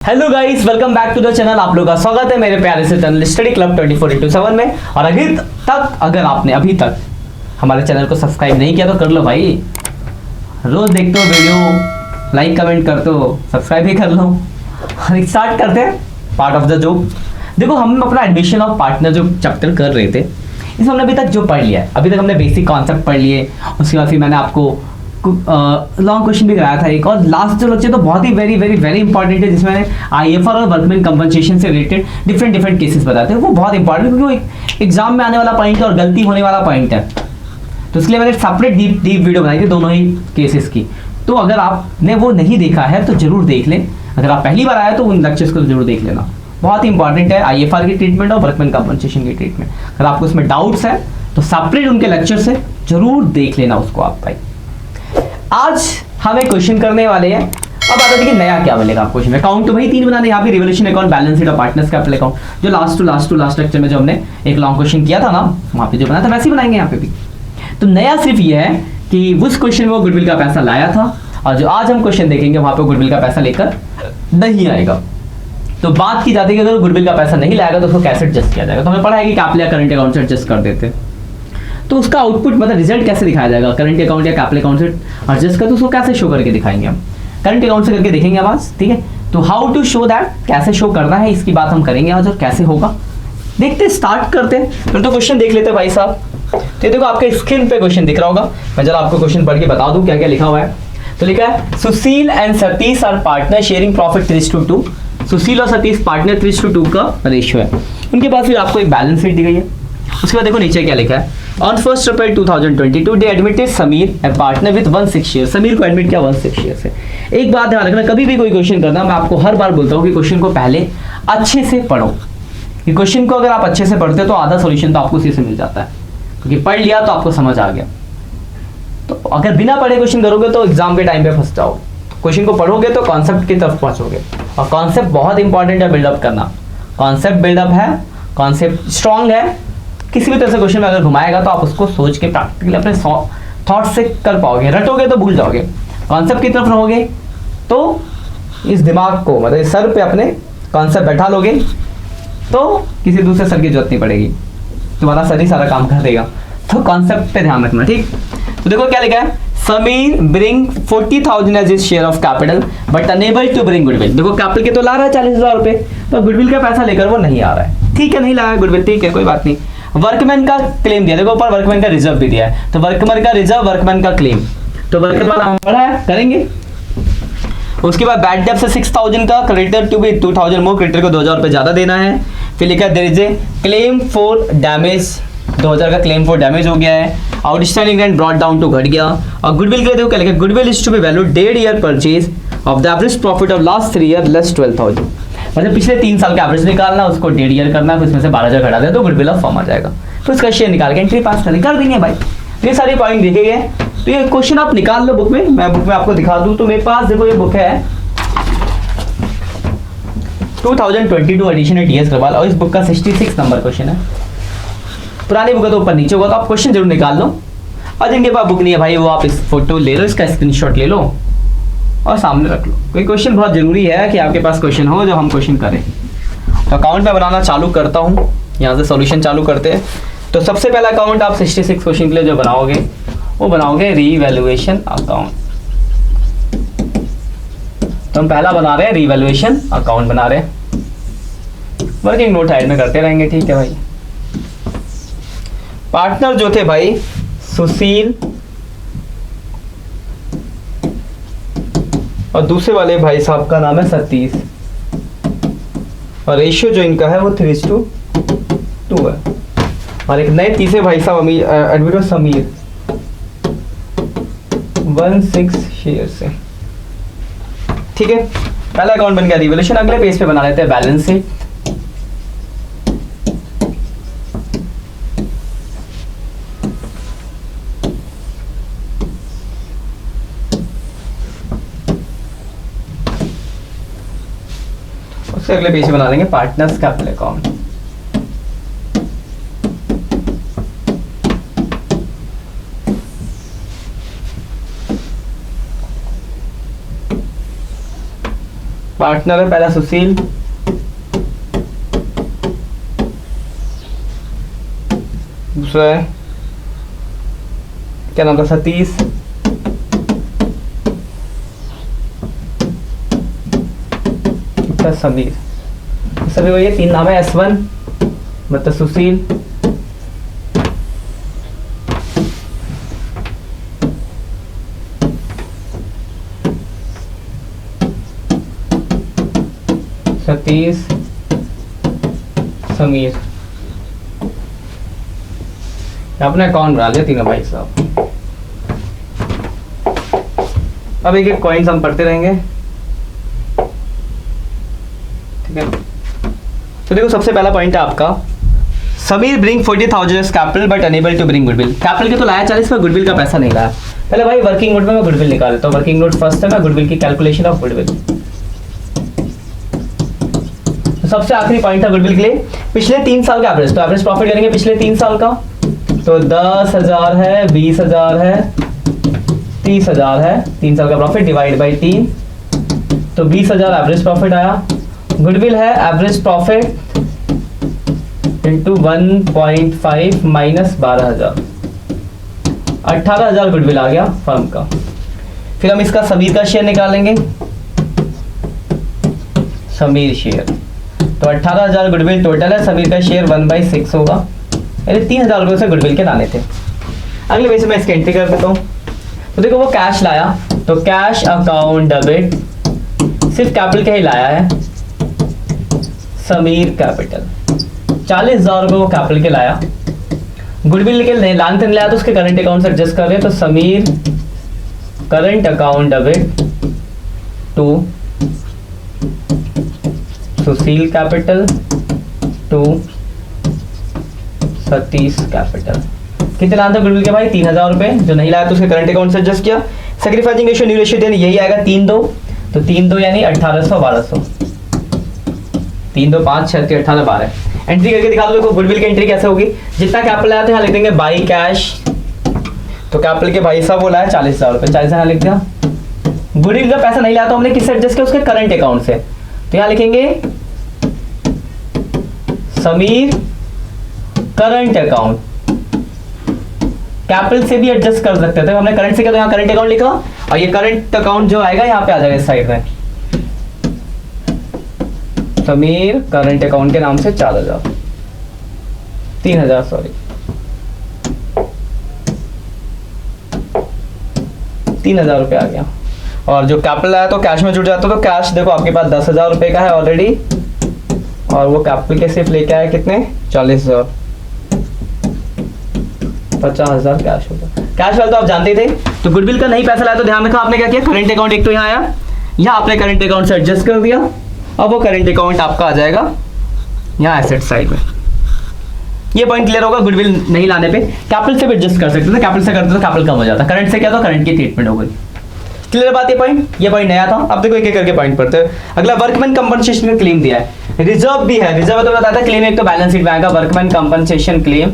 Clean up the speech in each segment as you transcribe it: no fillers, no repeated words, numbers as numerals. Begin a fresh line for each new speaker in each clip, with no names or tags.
Hello guys, welcome back to the channel. आप लोगों का स्वागत है मेरे प्यारे से चैनल स्टडी क्लब 24/7 में। और अगर आपने अभी तक हमारे चैनल को सब्सक्राइब नहीं किया तो कर लो भाई। रोज देखते हो वीडियो, लाइक कमेंट करते हो, सब्सक्राइब भी कर लो। और स्टार्ट करते हैं पार्ट ऑफ द जॉब। देखो, हम अपना एडमिशन ऑफ पार्टनर जो चैप्टर कर रहे थे, इसमें हमने अभी तक जो पढ़ लिया है, अभी तक हमने बेसिक कॉन्सेप्ट पढ़ लिए। उसके बाद फिर मैंने आपको लॉन्ग क्वेश्चन भी कराया था एक, और लास्ट जो लेक्चर तो बहुत ही वेरी वेरी वेरी इंपॉर्टेंट है, जिसमें आईएफआर और वर्कमैन कंपनसेशन से रिलेटेड डिफरेंट केसेस बताते हैं। वो बहुत इंपॉर्टेंट है क्योंकि वो एग्जाम में आने वाला पॉइंट है और गलती होने वाला पॉइंट है। तो इसलिए मैंने सेपरेट डीप वीडियो बनाई थी दोनों ही केसेस की। तो अगर आपने वो नहीं देखा है तो जरूर देख लें। अगर आप पहली बार आए तो उन लेक्चर्स को जरूर देख लेना, बहुत ही इंपॉर्टेंट है आईएफआर की ट्रीटमेंट और वर्कमैन कंपनसेशन की ट्रीटमेंट। अगर आपको उसमें डाउट्स है तो सेपरेट उनके लेक्चर से जरूर देख लेना उसको आप भाई। आज हम एक क्वेश्चन करने वाले हैं। अब आता है कि नया क्या मिलेगा आपको क्वेश्चन में। अकाउंट तो वही तीन बनाने, यहाँ पे रिवोल्यूशन अकाउंट, बैलेंस शीट और पार्टनर्स कैपिटल अकाउंट, जो लास्ट लेक्चर में जो हमने एक लॉन्ग क्वेश्चन किया था ना, वहाँ पे जो बनाया था वैसे ही बनाएंगे यहाँ पे भी। तो नया सिर्फ ये है कि उस क्वेश्चन में वो गुडविल का पैसा लाया था, और जो आज हम क्वेश्चन देखेंगे वहाँ पे गुडविल का पैसा लेकर नहीं आएगा। तो बात की जाती है कि अगर गुडविल का पैसा नहीं लाएगा तो उसको कैसे एडजस्ट किया जाएगा। तो हमें पढ़ा है कि कैपिटल या करंट अकाउंट से एडजस्ट कर देते हैं। तो उसका आउटपुट मतलब रिजल्ट कैसे दिखाया जाएगा, करंट अकाउंट या कैपिटल अकाउंट से एडजस्ट कर, तो उसको कैसे शो करके दिखाएंगे हम। करंट अकाउंट से करके देखेंगे आज, ठीक है। तो हाउ टू शो दैट, कैसे शो करना है, इसकी बात हम करेंगे आज, और कैसे होगा देखते स्टार्ट करते हैं। फिर तो क्वेश्चन देख लेते हैं भाई साहब। तो देखो आपके स्क्रीन पे क्वेश्चन दिख रहा होगा, मैं जरा आपको क्वेश्चन पढ़ के बता दूं क्या क्या लिखा हुआ है। तो लिखा है Sushil and Satish are partner sharing profit 3:2। Sushil और सतीश पार्टनर 3:2 का रेशियो है उनके पास। फिर आपको एक बैलेंस शीट दी गई है। उसके बाद देखो नीचे क्या लिखा है, On 1st April 2022 they admitted Sameer a partner with 1/6 share. Sameer को एडमिट किया 1/6 शेयर से। एक बात ध्यान रखना, कभी भी कोई क्वेश्चन करना, मैं आपको हर बार बोलता हूँ कि क्वेश्चन को पहले अच्छे से पढ़ो। कि क्वेश्चन को अगर आप अच्छे से पढ़ते हो तो आधा सॉल्यूशन तो आपको उसी से मिल जाता है, क्योंकि पढ़ लिया तो आपको समझ आ गया। तो अगर बिना पढ़े क्वेश्चन करोगे तो एग्जाम के टाइम पे फंस जाओगे। क्वेश्चन को पढ़ोगे तो कॉन्सेप्ट की तरफ पहुंचोगे, और कॉन्सेप्ट बहुत इंपॉर्टेंट है बिल्डअप करना। कॉन्सेप्ट बिल्डअप है, कॉन्सेप्ट स्ट्रांग है, किसी भी तरह से क्वेश्चन में अगर घुमाएगा तो आप उसको सोच के प्रैक्टिकली अपने थॉट से कर पाओगे। रटोगे तो भूल जाओगे, कॉन्सेप्ट की तरफ रहोगे तो इस दिमाग को मतलब इस सर पे अपने कॉन्सेप्ट बैठा लोगे तो किसी दूसरे सर की जरूरत नहीं पड़ेगी, तुम्हारा सर ही सारा काम कर देगा। तो कॉन्सेप्ट पे ध्यान रखना, ठीक। तो देखो क्या लिखा है, Sameer bring 40,000 as is share of capital but unable to bring goodwill. देखो कैपिटल के तो ला रहा है 40,000 रुपए, तो गुडविल का पैसा लेकर वो नहीं आ रहा है। ठीक है, नहीं लाया गुडविल, ठीक है, कोई बात नहीं। वर्कमैन का क्लेम दिया, देखो ऊपर वर्कमैन का रिजर्व भी दिया है। तो वर्कमैन का रिजर्व, वर्कमैन का क्लेम, तो वर्कमैन पड़ा है, करेंगे। उसके बाद बैड डेब्ट से 6,000 का, creditor to be 2,000 more, creditor को 2,000 रुपए ज्यादा देना है। फिर लिखा है there is a claim for damage, 2,000 का क्लेम फॉर डैमेज हो गया है। Outstanding rent brought down to घट गया। और गुडविल के लिए देखो क्या लिखा है, goodwill is to be value 1.5 year purchase of the average profit of last 3 year less 12,000। मतलब पिछले 3 साल का एवरेज निकालना, उसको 1.5 ईयर करना है, उसमें से 12,000 घटा दे तो गुडविल ऑफ फर्म आ जाएगा। तो इसका शेयर निकाल के एंट्री पास कर देंगे भाई। ये सारे पॉइंट देखे गए। तो ये क्वेश्चन आप निकाल लो बुक में, मैं बुक में आपको दिखा दूं। तो मेरे पास देखो ये बुक है 2022 एडिशन है टीएस अग्रवाल, और इस बुक का 66 नंबर क्वेश्चन है। पुरानी बुक है तो ऊपर नीचे होगा, तो आप क्वेश्चन जरूर निकाल लो। और जिनके पास बुक नहीं है भाई, वो आप इस फोटो ले लो, इसका स्क्रीनशॉट ले लो और सामने रख लो। कोई क्वेश्चन बहुत जरूरी है कि आपके पास क्वेश्चन हो जो हम क्वेश्चन करें। तो अकाउंट में बनाना चालू करता हूँ, यहाँ से सॉल्यूशन चालू करते हैं। तो सबसे पहला अकाउंट आप 66 क्वेश्चन के लिए जो बनाओगे वो बनाओगे रीवैल्यूएशन अकाउंट। तो हम पहला बना रहे हैं रीवैल्यूएशन अकाउंट बना रहे हैं। वर्किंग नोट साइड में करते रहेंगे, ठीक है भाई। पार्टनर जो थे भाई सुशील और दूसरे वाले भाई साहब का नाम है सतीश, और रेशियो जो इनका है वो 3:2 है। और एक नए तीसरे भाई साहब एडमिट समीर 1/6 शेयर से, ठीक है। पहला अकाउंट बन गया रिवोल्यूशन। अगले पेज पे बना लेते हैं बैलेंस शीट। उससे अगले पेज पे बना देंगे पार्टनर्स कैपिटल अकाउंट। पार्टनर है पहला सुशील, दूसरा है क्या नाम था, सतीश, समीर। सभी वही है, 3 नाम है, S1 मतलब सुशील, सतीश, समीर। अपने अकाउंट बना लिया तीनों भाई साहब। अब एक एक कॉइन्स हम पढ़ते रहेंगे, ठीक है। तो देखो सबसे पहला पॉइंट है आपका, Sameer bring 40,000 capital but unable to bring goodwill. Capital के तो लाया 40 पर गुडविल का पैसा नहीं लाया। पहले भाई वर्किंग नोट में मैं गुडविल निकाल लेता हूँ। वर्किंग नोट फर्स्ट है, मैं गुडविल की कैलकुलेशन ऑफ गुडविल। तो सबसे आखिरी पॉइंट था गुडविल के लिए पिछले 3 साल का एवरेज। तो एवरेज प्रॉफिट करेंगे पिछले 3 साल का, तो 10,000 है, 20,000 है, 30,000 है। 3 साल का प्रॉफिट डिवाइड बाई 3, तो 20,000 एवरेज प्रॉफिट आया। गुडविल है average profit into 1.5 minus 12,000, 18,000 goodwill आ गया फर्म का। फिर हम इसका समीर का शेयर निकालेंगे, समीर शेयर। तो 18,000 गुडविल टोटल है, समीर का शेयर 1/6 होगा, यानी 3,000 रुपये से गुडविल के लाने थे। अगले पेज में इसकी एंट्री कर देता हूँ। तो देखो वो कैश लाया, तो कैश अकाउंट डेबिट, सिर्फ कैपिटल के ही लाया है, समीर कैपिटल। 40,000 रुपये वो कैपिटल के लाया। गुडविल के लाने लाया तो उसके करंट अकाउंट से एडजस्ट कर रहे हैं, तो Sameer current account debit to Sushil capital to Satish capital. कितने लाना था गुडविल के भाई, 3,000 रुपये। जो नहीं लाया तो उसके करंट अकाउंट से एडजस्ट किया। सैक्रिफाइसिंग रेशियो न्यू रेशियो देने यही आएगा 3-2, तो 3-2 यानी 1800 1200, 3 2 5 6 18 12। एंट्री करके दिखा दो। देखो गुडविल की एंट्री कैसे होगी, जितना कैपिटल आया था यहाँ लिख देंगे बाई कैश। तो कैपिटल के भाई साहब बोला है 40,000 रुपये, 40,000 यहाँ लिख दिया। गुडविल का पैसा नहीं लाया तो हमने किससे एडजस्ट किया, उसके करंट अकाउंट से। तो यहाँ लिखेंगे समीर करंट अकाउंट। कैपिटल से भी एडजस्ट कर सकते थे, हमने करंट से किया तो यहाँ करंट अकाउंट लिखा, और ये करंट अकाउंट जो आएगा यहाँ पे आ जाएगा इस साइड में, समीर करंट अकाउंट के नाम से 3,000 सॉरी 3,000 रुपये आ गया। और जो कैपिटल आया तो कैश में जुड़ जाता, तो कैश देखो आपके पास 10,000 रुपये का है ऑलरेडी, और वो कैपिटल के सिर्फ लेके आया कितने 40,000, 50,000 कैश होगा। कैश वाला तो आप जानते थे। तो गुडविल का नहीं पैसा लाया तो ध्यान रखा आपने क्या किया, करंट अकाउंट एक तो यहाँ आया, यहाँ आपने करंट अकाउंट से एडजस्ट कर दिया, अब वो करंट अकाउंट आपका आ जाएगा यहाँ एसेट साइड में। ये पॉइंट क्लियर होगा। गुडविल नहीं लाने पे कैपिटल से भी एडजस्ट कर सकते थे, कैपिटल से करते तो कैपिटल कम हो जाता, करंट से क्या था करंट की ट्रीटमेंट हो गई। क्लियर बात। ये पॉइंट नया था। अब देखो एक एक करके पॉइंट पढ़ते हैं। अगला वर्कमैन कंपनसेशन का क्लेम दिया है, रिजर्व भी है। रिजर्व तो बताता है क्लेम एक तो बैलेंस शीट में आएगा, वर्कमैन कंपनसेशन क्लेम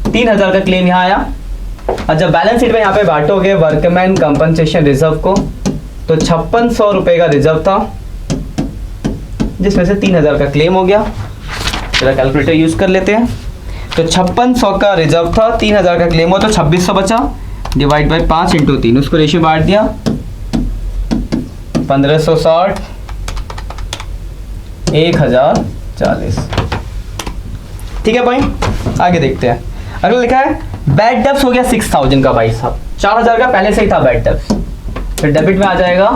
3,000 का क्लेम यहाँ आया। और जब बैलेंस शीट में यहाँ पे बांटोगे वर्कमैन कंपनसेशन रिजर्व को, तो 5600 रुपये का रिजर्व था, जिसमें से 3,000 का क्लेम हो गया। चलो कैलकुलेटर यूज कर लेते हैं। तो 5600 का रिजर्व था, 3,000 का क्लेम हो, तो 2600 बचा, डिवाइड बाई 5 इंटू 3, उसको रेशियो बांट दिया 1560 1040। ठीक है पॉइंट। आगे देखते हैं। अगला लिखा है बैड डेब्ट्स हो गया 6,000 का भाई साहब, 4,000 का पहले से ही था बैड डेब्ट्स, फिर डेबिट में आ जाएगा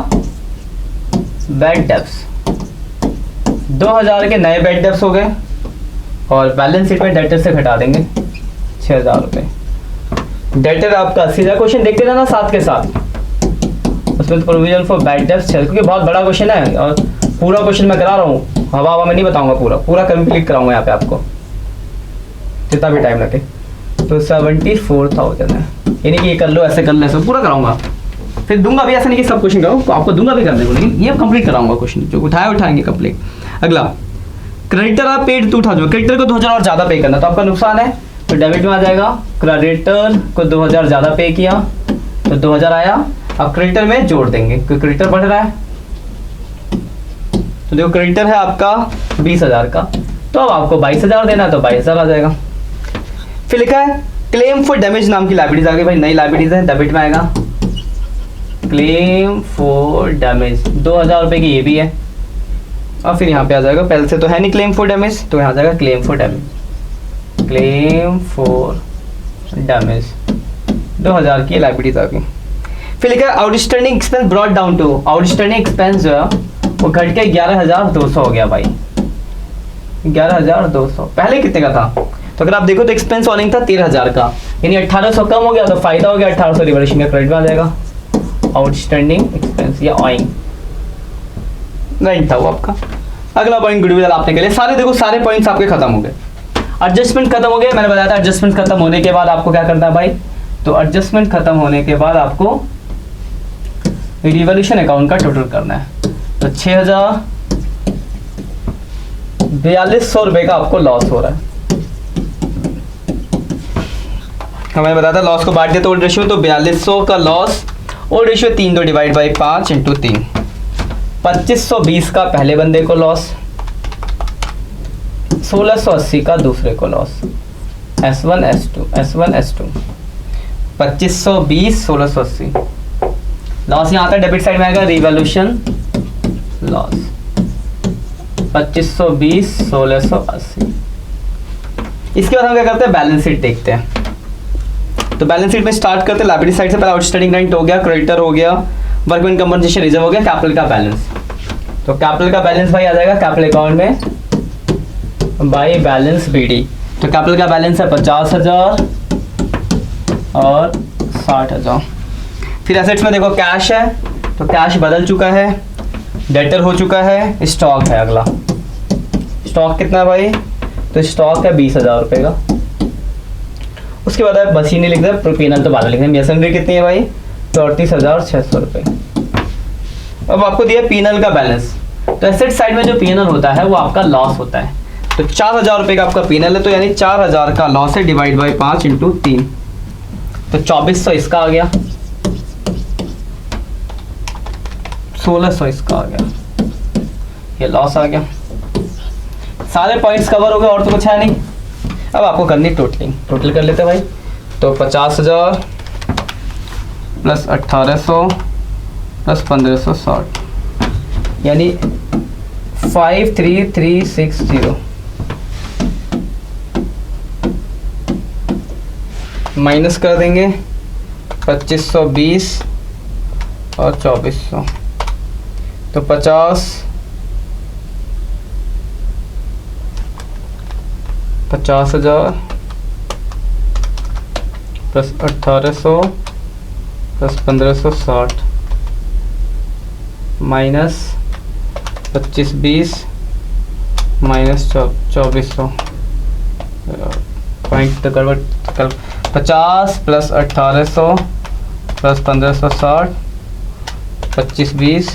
बैड डेब्ट्स। 2,000 के नए बैड डेब्ट्स हो गए, और बैलेंस शीट में डेटर से घटा देंगे 6,000 रुपये। डेटर आपका 80,000। क्वेश्चन देखते रहना साथ के साथ, उसमें प्रोविजन फॉर बैड डेब्ट्स, क्योंकि बहुत बड़ा क्वेश्चन है और पूरा क्वेश्चन मैं करा रहा हूँ, हवा में नहीं बताऊंगा, पूरा कंप्लीट कराऊंगा यहाँ पे आपको जितना भी टाइम लगे। तो 74,000 है, यानी कि ये कर लो, ऐसे कर लो, ऐसे पूरा कराऊंगा, फिर दूंगा भी, ऐसा नहीं कि सब क्वेश्चन करो, आपको दूंगा भी करने को, लेकिन ये कंप्लीट कराऊंगा क्वेश्चन, जो उठाएंगे कंप्लीट। अगला क्रेडिटर आप पेड 2,000, क्रेडिटर को 2,000 और ज्यादा पे करना, तो आपका नुकसान है, तो डेबिट में आ जाएगा। क्रेडिटर को 2,000 ज्यादा पे किया तो 2,000 आया। अब क्रेडिटर में जोड़ देंगे क्योंकि क्रेडिटर बढ़ रहा है, तो देखो क्रेडिटर है आपका 20,000 का, तो अब आपको 22,000 देना है तो 22,000 आ जाएगा। फिर लिखा है क्लेम फॉर डैमेज नाम की लाइबिलिटीज आ गई भाई, नई लाइबिलिटीज है, डेबिट में आएगा। क्लेम फॉर डैमेज 2,000 रुपये की ये भी है, और फिर यहाँ पे आ जाएगा, पहले से तो है नहीं क्लेम फॉर डैमेज, तो यहाँ आ जाएगा claim for damage, claim for damage 2,000 की लाइबिलिटीज आ गई। फिर लिखा है outstanding expense brought down to, outstanding expense जो है वो घट के 11,200 हो गया भाई, 11,200। पहले कितने का था? तो अगर आप देखो तो एक्सपेंस ऑनिंग था 13,000 का, यानी 1,800 कम हो गया, तो फायदा हो गया 1,800 रिवॉल्यूशन का क्रेडिट में आ जाएगा। आउटस्टैंडिंग एक्सपेंस या ऑइंग रेंट था वो आपका। अगला पॉइंट गुडविल आपने के लिए सारे, देखो सारे पॉइंट्स आपके खत्म हो गए। एडजस्टमेंट खत्म हो गया, मैंने बताया था एडजस्टमेंट खत्म होने के बाद आपको क्या करना है भाई, तो एडजस्टमेंट खत्म होने के बाद आपको रिवॉल्यूशन अकाउंट का टोटल करना है। तो 6,4200 रुपये का आपको लॉस हो रहा है। हमें बताया था लॉस को बांट दिया तो ओल्ड रेशियो, तो 4200 का लॉस, ओल्ड रेशियो 3 तो डिवाइड बाई 5 इंटू 3, 2520 का पहले बंदे को लॉस, 1680 का दूसरे को loss, S1 S2 S1 S2, 2520 1680 loss यहाँ आता है, डेबिट साइड में आएगा रिवॉल्यूशन लॉस 2520 1680। इसके बाद हम क्या करते हैं, बैलेंस शीट देखते हैं। तो बैलेंस शीट में स्टार्ट करते हैं लायबिलिटी साइड से, पहले आउटस्टैंडिंग रेंट हो गया, क्रेडिटर हो गया, वर्कमैन कंपनसेशन रिजर्व हो गया, कैपिटल का बैलेंस। तो कैपिटल का बैलेंस भाई आ जाएगा कैपिटल अकाउंट में बाय बैलेंस BD। तो कैपिटल का बैलेंस है 50,000 और 60,000। फिर एसेट्स में देखो कैश है, तो कैश बदल चुका है, डेटर हो चुका है, स्टॉक है। अगला स्टॉक कितना है भाई, तो स्टॉक है 20,000 रुपये का। उसके बाद आप बस ही नहीं लिख दे, पीनल तो बाद में लिख दें। मशीनरी कितनी है भाई, 34,600 रुपये। अब आपको दिया पीनल का बैलेंस, तो एसेट साइड में जो पीनल होता है वो आपका लॉस होता है। तो 4,000 रुपये का आपका पीनल है, तो यानी 4,000 का लॉस है, डिवाइड बाई 5 इंटू 3, तो 2400 इसका आ गया, 1600 इसका आ गया, ये लॉस आ गया। सारे पॉइंट्स कवर हो गए और तो कुछ है नहीं। अब आपको करनी टोटलिंग, टोटल कर लेते हैं भाई। तो 50,000 प्लस 1,800 प्लस 1,560, यानी 53360 माइनस कर देंगे 2520 और 2400, तो 50,000 plus 1,800 plus 1,560 minus 2520 minus 2400, point तो गड़बड़, 50 प्लस 1,800 प्लस 1,560 2520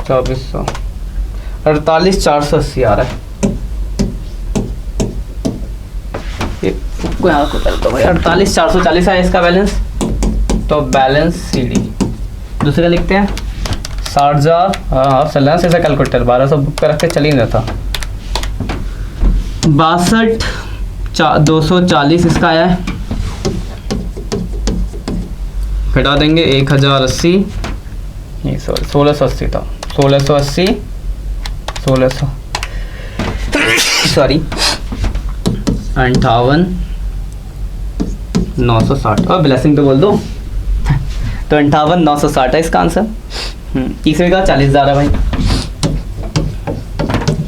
2400, 48,480 आ रहा है। यहाँ को कर दो भाई, 48,440 है इसका बैलेंस। तो बैलेंस CD दूसरे लिखते हैं 60,000, हाँ चल रहा है ऐसा कैलकुलेटर, 1200 बुक कर रख के चल ही नहीं था। 62,240 इसका आया है, घटा देंगे 1,080, नहीं सॉरी 1,680 था, 1,680 1600 सॉरी 58,960, और ब्लेसिंग तो बोल दो। तो 58,960 है इसका आंसर। तीसरे का 40,000 है भाई,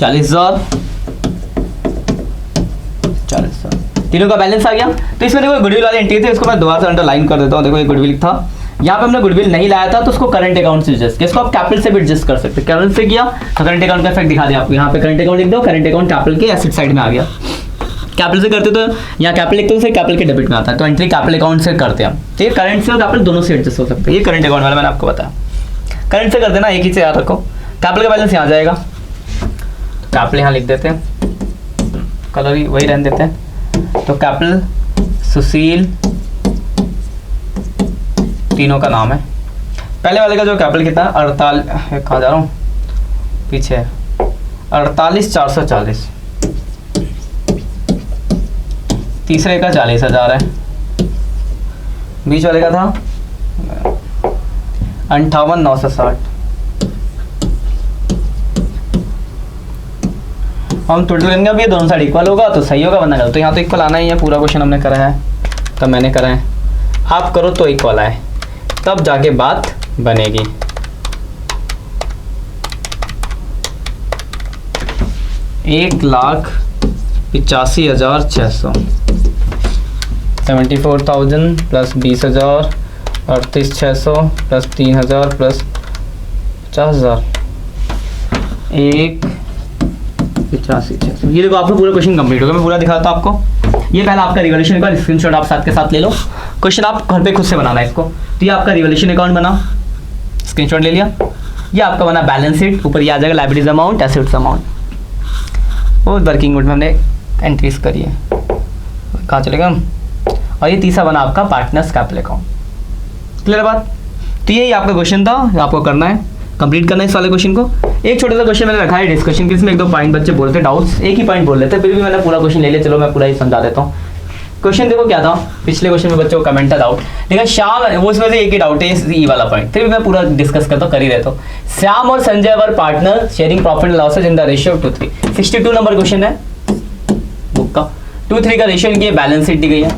40,000 तीनों का बैलेंस आ गया। तो इसमें देखो गुडविल वाली एंट्री थी, इसको मैं दोबारा से अंडरलाइन कर देता हूँ। देखो ये गुडविल था, यहाँ पे हमने गुडविल नहीं लाया था तो उसको करंट अकाउंट से एडजस्ट किया। इसको आप कैपिटल से भी एडजस्ट कर सकते हैं, कैपिटल से किया तो करंट अकाउंट का इफेक्ट दिखा दिया आपको। यहाँ पे करंट अकाउंट लिख दो, करंट अकाउंट कैपिटल के एसेट साइड में आ गया। कैपिटल से करते तो यहाँ कैपिटल लिखते हो, फिर कैपिटल के डेबिट में आता है, तो एंट्री कैपिटल अकाउंट से करते हैं हम। ठीक है, करंट से और कैपिटल दोनों से एडजस्ट हो सकते हैं। ये करंट अकाउंट वाला मैंने आपको बताया, करंट से कर देना, एक ही से याद रखो। कैपिटल का बैलेंस यहाँ जाएगा, कैपिटल यहाँ लिख देते हैं, कलर ही वही रहने देते हैं। तो कैपिटल सुशील तीनों का नाम है। पहले वाले का जो कैपिटल कितना 48, कहाँ जा रहा हूँ, पीछे 48,440, तीसरे का 40,000 है, बीच वाले का था 58,960। हम टोटल लेंगे, अब ये दोनों साइड इक्वल होगा तो सही होगा, वरना गलत। तो यहाँ तो इक्वल आना ही है, पूरा क्वेश्चन हमने करा है, तब मैंने करा है, आप करो तो इक्वल आए, तब जाके बात बनेगी। एक 1,85,600, 74,000 प्लस 20,000, 38,600 प्लस 3,000 प्लस 50,000, 1,85,600। ये देखो आपका पूरा क्वेश्चन कंप्लीट हो गया। मैं पूरा दिखाता हूँ आपको। ये पहला आपका रिवॉल्यूशन का स्क्रीनशॉट आप साथ के साथ ले लो। क्वेश्चन आप घर पे खुद से बनाना है इसको। तो ये आपका रिवॉल्यूशन अकाउंट बना, स्क्रीनशॉट ले लिया। ये आपका बना बैलेंस शीट, ऊपर ये आ जाएगा लायबिलिटीज अमाउंट, एसेट्स अमाउंट, वो वर्किंग नोट में हमने एंट्रीज करी है, कहाँ चलेगा हम। और ये तीसरा बना आपका पार्टनर्स कैपिटल अकाउंट। क्लियर बात। तो यही आपका क्वेश्चन था, आपको करना है, कंप्लीट करना है इस वाले क्वेश्चन को। एक छोटा सा क्वेश्चन मैंने रखा है डिस्कशन के, इसमें एक दो पॉइंट बच्चे बोलते हैं, डाउट्स एक ही पॉइंट बोल लेते हैं, फिर भी मैंने पूरा क्वेश्चन ले लिया। चलो मैं पूरा ही समझा देता हूँ। क्वेश्चन देखो क्या था, पिछले क्वेश्चन में बच्चों को कमेंट था डाउट, लेकिन श्याम, वो इसमें से एक ही डाउट है ये वाला पॉइंट, फिर भी मैं पूरा डिस्कस करता हूँ, कर ही रहता हूँ। श्याम और Sanjay were partner sharing profit and losses in the ratio 2:3। 62 number question है बुक का। 2:3 का रेशियो इनकी बैलेंस शीट दी गई है।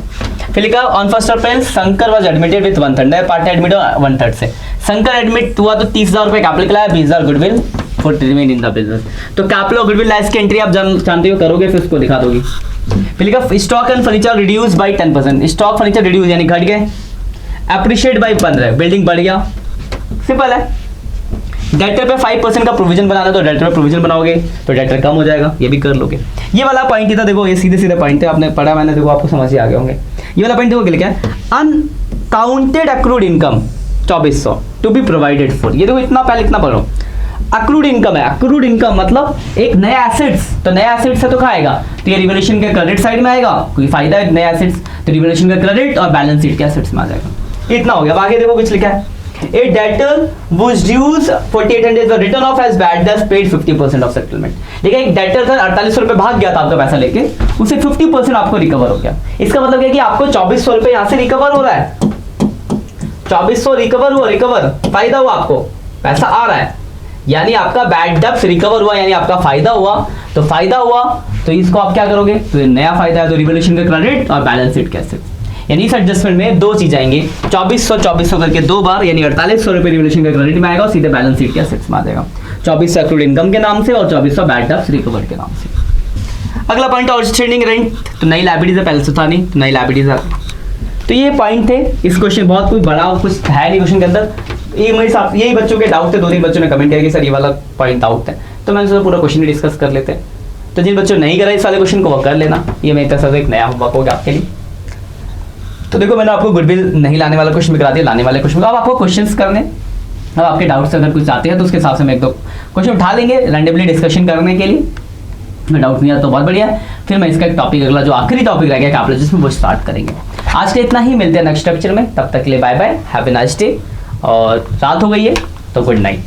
फिर लिखा on 1st April Shankar was admitted with 1/3, partner admit 1/3 से। शंकर एडमिट हुआ तो 30,000 रुपए कैपिटल लाया, 20,000 goodwill for remain in the business. तो कैपिटल और गुडविल लाइस की एंट्री आप जानते हो, करोगे फिर उसको दिखा दोगी। फिर लिखा stock and furniture reduce by 10%, stock furniture reduce यानी घट गए। अप्रिशिएट बाय 15, बिल्डिंग बढ़ गया। सिंपल है। डेटर पे 5% का प्रोविजन बनाना, तो डेटर पे प्रोविजन बनाओगे तो डेटर कम हो जाएगा, ये भी कर लोगे। ये वाला पॉइंट ही था, देखो ये सीधे सीधे पॉइंट थे, आपने पढ़ा मैंने, देखो आपको समझ ही आ गए होंगे। ये वाला पॉइंट देखो क्या लिखा है, unaccounted accrued income 2400 to be provided for. ये देखो इतना पहले इतना पढ़ो, अक्रूड इनकम है। अक्रूड इनकम मतलब एक नया एसेट्स, तो नया एसेट्स है तो कहाँ आएगा, तो ये रिवैल्यूएशन के क्रेडिट साइड में आएगा, कोई फायदा है नया एसेट्स, तो रिवैल्यूएशन का क्रेडिट और बैलेंस शीट के एसेट्स में आ जाएगा। इतना हो गया। अब आगे देखो कुछ लिखा है, A debtor whose dues 4800 were written off as bad debts paid 50% of settlement। देखिए एक डेटर था 4800 रुपए भाग गया था आपका पैसा लेके, उसे 50% आपको रिकवर हो गया। इसका मतलब है कि आपको 2400 रुपए यहाँ से रिकवर हो रहा है, 2400 रिकवर हुआ, रिकवर फायदा हुआ, आपको पैसा आ रहा है, यानी आपका बैड डेब्ट्स रिकवर हुआ, यानी आपका फायदा हुआ। तो फायदा हुआ तो इसको आप क्या करोगे, तो नया फायदा है तो रिवैल्यूएशन का क्रेडिट और बैलेंस शीट के एसेट्स, यानी इस एडजस्टमेंट में दो चीज आएंगी, 2400 करके दो बार, यानी 4800 रुपए रिवैल्यूएशन का क्रेडिट में आएगा और सीधे बैलेंस शीट के एसेट्स में आ जाएगा। 2400 अक्रूड इनकम के नाम से और 2400 बैड डेब्ट्स रिकवर के नाम से। अगला पॉइंट आउटस्टैंडिंग रेंट, तो नई लायबिलिटीज है, पहले से था नहीं तो नई लायबिलिटीज है। तो ये पॉइंट थे इस क्वेश्चन, बहुत कुछ बड़ा कुछ है नहीं क्वेश्चन के अंदर। ये मेरे साथ यही बच्चों के डाउट थे, 2-3 बच्चों ने कमेंट किया कि सर ये वाला पॉइंट डाउट है, तो मैंने सोचा पूरा क्वेश्चन ही डिस्कस कर लेते हैं। तो जिन बच्चों नहीं करा इस वाले क्वेश्चन को वो कर लेना, ये मेरी तरफ से एक नया होमवर्क होगा आपके लिए। तो देखो मैंने आपको गुडविल नहीं लाने वाला क्वेश्चन भी करा दिया, लाने वाले क्वेश्चन अब आपको क्वेश्चंस करने, अब आपके डाउट्स अगर कुछ आते हैं तो उसके हिसाब से मैं एक दो क्वेश्चन उठा लेंगे रैंडमली डिस्कशन करने के लिए। मैं डाउट नहीं आता तो बहुत बढ़िया, फिर मैं इसका एक टॉपिक अगला जो आखिरी टॉपिक रह गया कैपिटल में वो स्टार्ट करेंगे। आज के इतना ही, मिलते हैं नेक्स्ट लेक्चर में, तब तक के लिए bye bye, have a nice day. और रात हो गई है तो गुड नाइट।